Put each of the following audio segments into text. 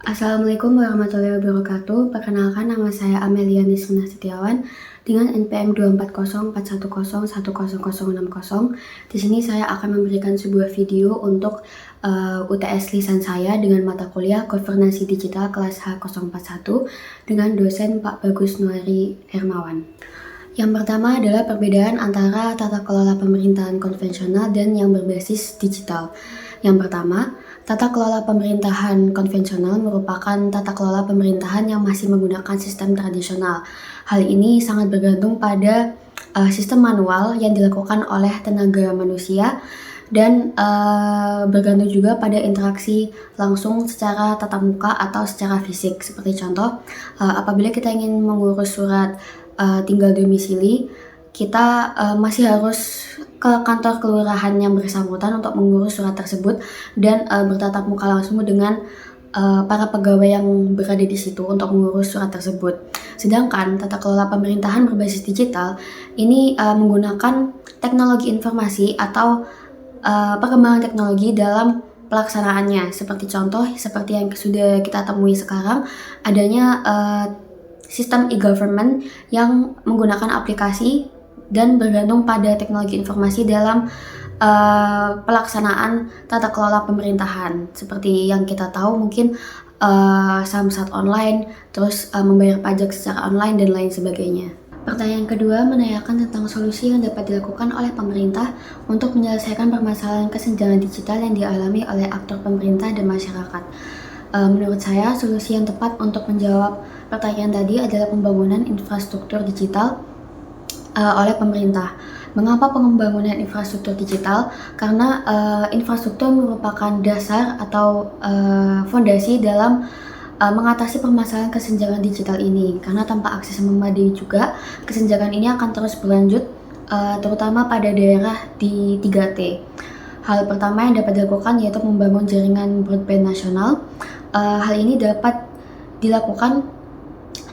Assalamualaikum warahmatullahi wabarakatuh. Perkenalkan, nama saya Amelia Nisrina Setiawan dengan NPM 24041010060. Di sini saya akan memberikan sebuah video untuk UTS lisan saya dengan mata kuliah Governansi Digital kelas H041 dengan dosen Pak Bagus Nuari Hermawan. Yang pertama adalah perbedaan antara tata kelola pemerintahan konvensional dan yang berbasis digital. Yang pertama, tata kelola pemerintahan konvensional merupakan tata kelola pemerintahan yang masih menggunakan sistem tradisional. Hal ini sangat bergantung pada sistem manual yang dilakukan oleh tenaga manusia dan bergantung juga pada interaksi langsung secara tatap muka atau secara fisik. Seperti contoh, apabila kita ingin mengurus surat tinggal domisili, kita masih harus ke kantor kelurahan yang bersangkutan untuk mengurus surat tersebut dan bertatap muka langsung dengan para pegawai yang berada di situ untuk mengurus surat tersebut. Sedangkan tata kelola pemerintahan berbasis digital ini menggunakan teknologi informasi atau perkembangan teknologi dalam pelaksanaannya. Seperti contoh, seperti yang sudah kita temui sekarang, adanya sistem e-government yang menggunakan aplikasi dan bergantung pada teknologi informasi dalam pelaksanaan tata kelola pemerintahan. Seperti yang kita tahu mungkin samsat online, terus membayar pajak secara online dan lain sebagainya. Pertanyaan kedua menanyakan tentang solusi yang dapat dilakukan oleh pemerintah untuk menyelesaikan permasalahan kesenjangan digital yang dialami oleh aktor pemerintah dan masyarakat. Menurut saya, solusi yang tepat untuk menjawab pertanyaan tadi adalah pembangunan infrastruktur digital oleh pemerintah. Mengapa pembangunan infrastruktur digital? Karena infrastruktur merupakan dasar atau fondasi dalam mengatasi permasalahan kesenjangan digital ini. Karena tanpa akses yang memadai juga, kesenjangan ini akan terus berlanjut, terutama pada daerah di 3T. Hal pertama yang dapat dilakukan yaitu membangun jaringan broadband nasional. Hal ini dapat dilakukan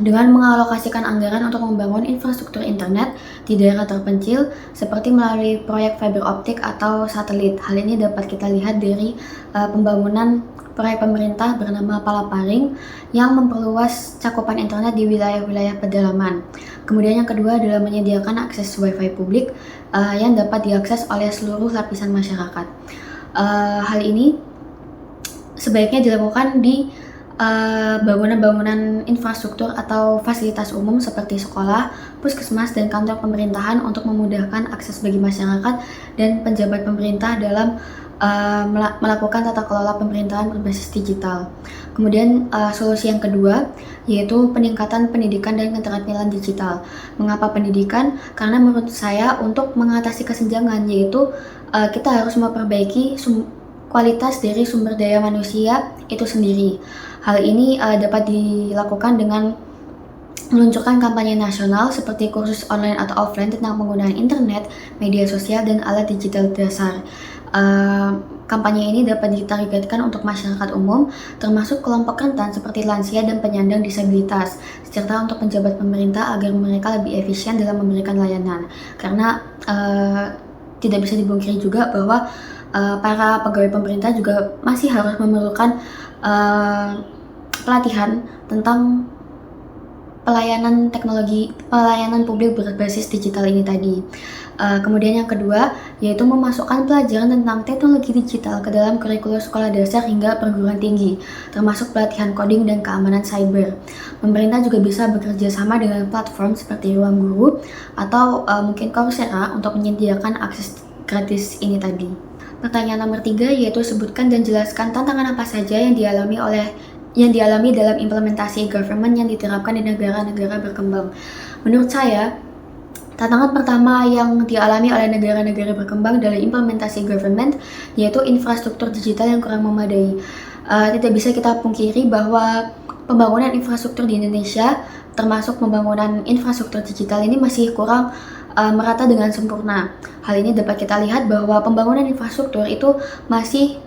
dengan mengalokasikan anggaran untuk membangun infrastruktur internet di daerah terpencil seperti melalui proyek fiber optik atau satelit. Hal ini dapat kita lihat dari pembangunan proyek pemerintah bernama Palaparing yang memperluas cakupan internet di wilayah-wilayah pedalaman. Kemudian yang kedua adalah menyediakan akses wifi publik yang dapat diakses oleh seluruh lapisan masyarakat. Hal ini sebaiknya dilakukan di bangunan-bangunan infrastruktur atau fasilitas umum seperti sekolah, puskesmas, dan kantor pemerintahan untuk memudahkan akses bagi masyarakat dan pejabat pemerintah dalam melakukan tata kelola pemerintahan berbasis digital. Kemudian solusi yang kedua yaitu peningkatan pendidikan dan keterampilan digital. Mengapa pendidikan? Karena menurut saya untuk mengatasi kesenjangan yaitu kita harus memperbaiki kualitas dari sumber daya manusia itu sendiri. Hal ini dapat dilakukan dengan meluncurkan kampanye nasional seperti kursus online atau offline tentang penggunaan internet, media sosial, dan alat digital dasar. Kampanye ini dapat ditargetkan untuk masyarakat umum, termasuk kelompok rentan seperti lansia dan penyandang disabilitas, serta untuk pejabat pemerintah agar mereka lebih efisien dalam memberikan layanan. Karena tidak bisa dibungkiri juga bahwa para pegawai pemerintah juga masih harus memerlukan pelatihan tentang pelayanan publik berbasis digital ini tadi. Kemudian yang kedua yaitu memasukkan pelajaran tentang teknologi digital ke dalam kurikulum sekolah dasar hingga perguruan tinggi, termasuk pelatihan coding dan keamanan cyber. Pemerintah juga bisa bekerja sama dengan platform seperti Ruang Guru atau mungkin Coursera untuk menyediakan akses gratis ini tadi. Pertanyaan nomor 3 yaitu sebutkan dan jelaskan tantangan apa saja yang dialami dalam implementasi government yang diterapkan di negara-negara berkembang. Menurut saya, tantangan pertama yang dialami oleh negara-negara berkembang dalam implementasi government yaitu infrastruktur digital yang kurang memadai. Tidak bisa kita pungkiri bahwa pembangunan infrastruktur di Indonesia, termasuk pembangunan infrastruktur digital ini masih kurang merata dengan sempurna. Hal ini dapat kita lihat bahwa pembangunan infrastruktur itu masih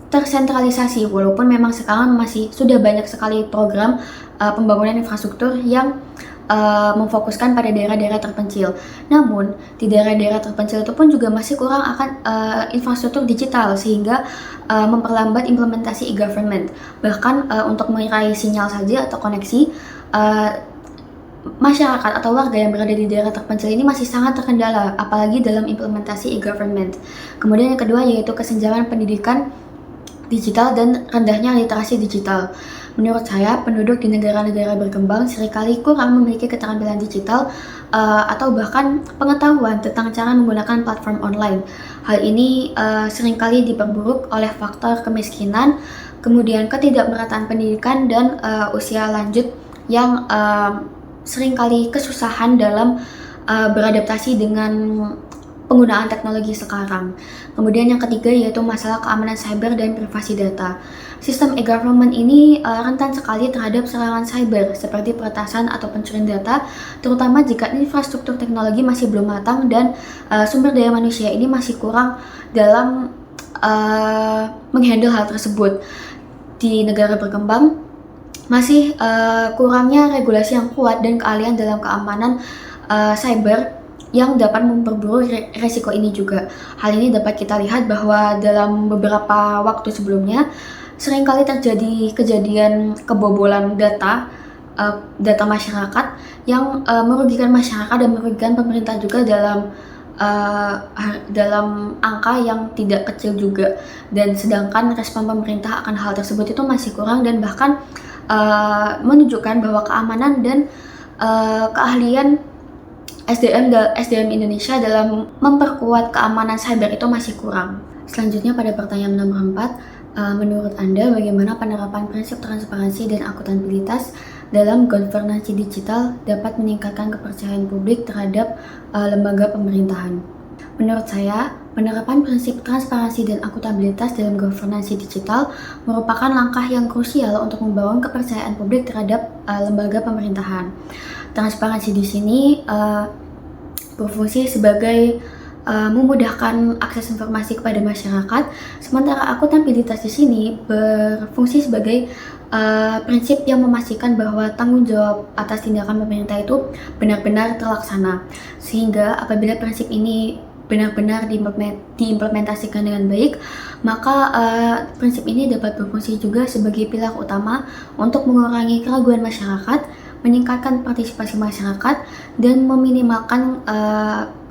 tersentralisasi, walaupun memang sekarang masih sudah banyak sekali program pembangunan infrastruktur yang memfokuskan pada daerah-daerah terpencil. Namun, di daerah-daerah terpencil itu pun juga masih kurang akan infrastruktur digital, sehingga memperlambat implementasi e-government. Bahkan untuk meraih sinyal saja atau koneksi, masyarakat atau warga yang berada di daerah terpencil ini masih sangat terkendala, apalagi dalam implementasi e-government. Kemudian yang kedua yaitu kesenjangan pendidikan digital dan rendahnya literasi digital. Menurut saya, penduduk di negara-negara berkembang seringkali kurang memiliki keterampilan digital atau bahkan pengetahuan tentang cara menggunakan platform online. Hal ini seringkali diperburuk oleh faktor kemiskinan, kemudian ketidakmerataan pendidikan, dan usia lanjut yang seringkali kesusahan dalam beradaptasi dengan penggunaan teknologi sekarang. Kemudian yang ketiga yaitu masalah keamanan cyber dan privasi data. Sistem e-government ini rentan sekali terhadap serangan cyber seperti peretasan atau pencurian data, terutama jika infrastruktur teknologi masih belum matang dan sumber daya manusia ini masih kurang dalam menghandle hal tersebut. Di negara berkembang masih kurangnya regulasi yang kuat dan keahlian dalam keamanan cyber yang dapat memperburuk resiko ini juga. Hal ini dapat kita lihat bahwa dalam beberapa waktu sebelumnya seringkali terjadi kejadian kebobolan data masyarakat yang merugikan masyarakat dan merugikan pemerintah juga dalam angka yang tidak kecil juga. Dan sedangkan respon pemerintah akan hal tersebut itu masih kurang dan bahkan menunjukkan bahwa keamanan dan keahlian SDM Indonesia dalam memperkuat keamanan cyber itu masih kurang. Selanjutnya pada pertanyaan nomor 4, menurut Anda bagaimana penerapan prinsip transparansi dan akuntabilitas dalam governansi digital dapat meningkatkan kepercayaan publik terhadap lembaga pemerintahan? Menurut saya, penerapan prinsip transparansi dan akuntabilitas dalam governansi digital merupakan langkah yang krusial untuk membangun kepercayaan publik terhadap lembaga pemerintahan. Transparansi di sini berfungsi sebagai memudahkan akses informasi kepada masyarakat, sementara akuntabilitas di sini berfungsi sebagai prinsip yang memastikan bahwa tanggung jawab atas tindakan pemerintah itu benar-benar terlaksana. Sehingga apabila prinsip ini benar-benar diimplementasikan dengan baik, maka prinsip ini dapat berfungsi juga sebagai pilar utama untuk mengurangi keraguan masyarakat, meningkatkan partisipasi masyarakat, dan meminimalkan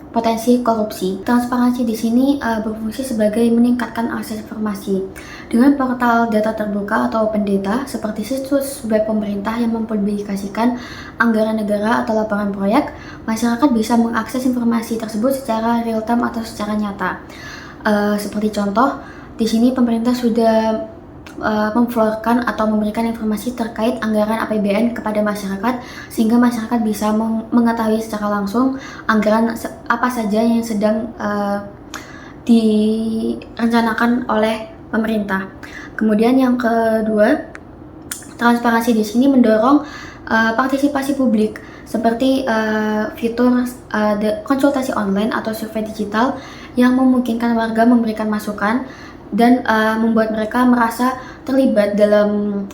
potensi korupsi. Transparansi di sini berfungsi sebagai meningkatkan akses informasi. Dengan portal data terbuka atau open data seperti situs web pemerintah yang mempublikasikan anggaran negara atau laporan proyek, masyarakat bisa mengakses informasi tersebut secara real time atau secara nyata. Seperti contoh, di sini pemerintah sudah memflorkan atau memberikan informasi terkait anggaran APBN kepada masyarakat, sehingga masyarakat bisa mengetahui secara langsung anggaran apa saja yang sedang direncanakan oleh pemerintah. Kemudian yang kedua, transparansi di sini mendorong partisipasi publik seperti fitur konsultasi online atau survei digital yang memungkinkan warga memberikan masukan dan membuat mereka merasa terlibat dalam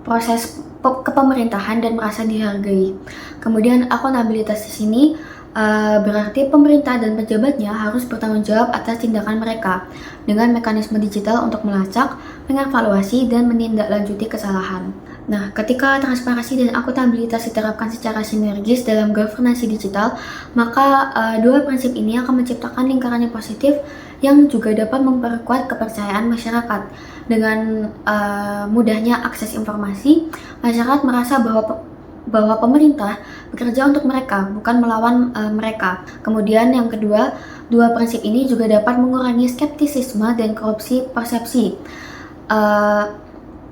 proses kepemerintahan dan merasa dihargai. Kemudian akuntabilitas di sini berarti pemerintah dan pejabatnya harus bertanggung jawab atas tindakan mereka dengan mekanisme digital untuk melacak, mengevaluasi, dan menindaklanjuti kesalahan. Nah, ketika transparansi dan akuntabilitas diterapkan secara sinergis dalam governansi digital, maka dua prinsip ini akan menciptakan lingkaran yang positif yang juga dapat memperkuat kepercayaan masyarakat. Dengan mudahnya akses informasi, masyarakat merasa bahwa pemerintah bekerja untuk mereka, bukan melawan mereka. Kemudian yang kedua, dua prinsip ini juga dapat mengurangi skeptisisme dan korupsi persepsi.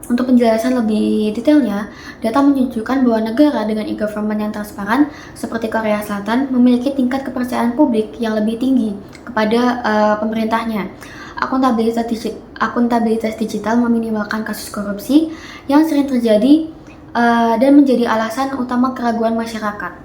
Untuk penjelasan lebih detailnya, data menunjukkan bahwa negara dengan e-government yang transparan seperti Korea Selatan memiliki tingkat kepercayaan publik yang lebih tinggi kepada pemerintahnya. Akuntabilitas digital meminimalkan kasus korupsi yang sering terjadi dan menjadi alasan utama keraguan masyarakat.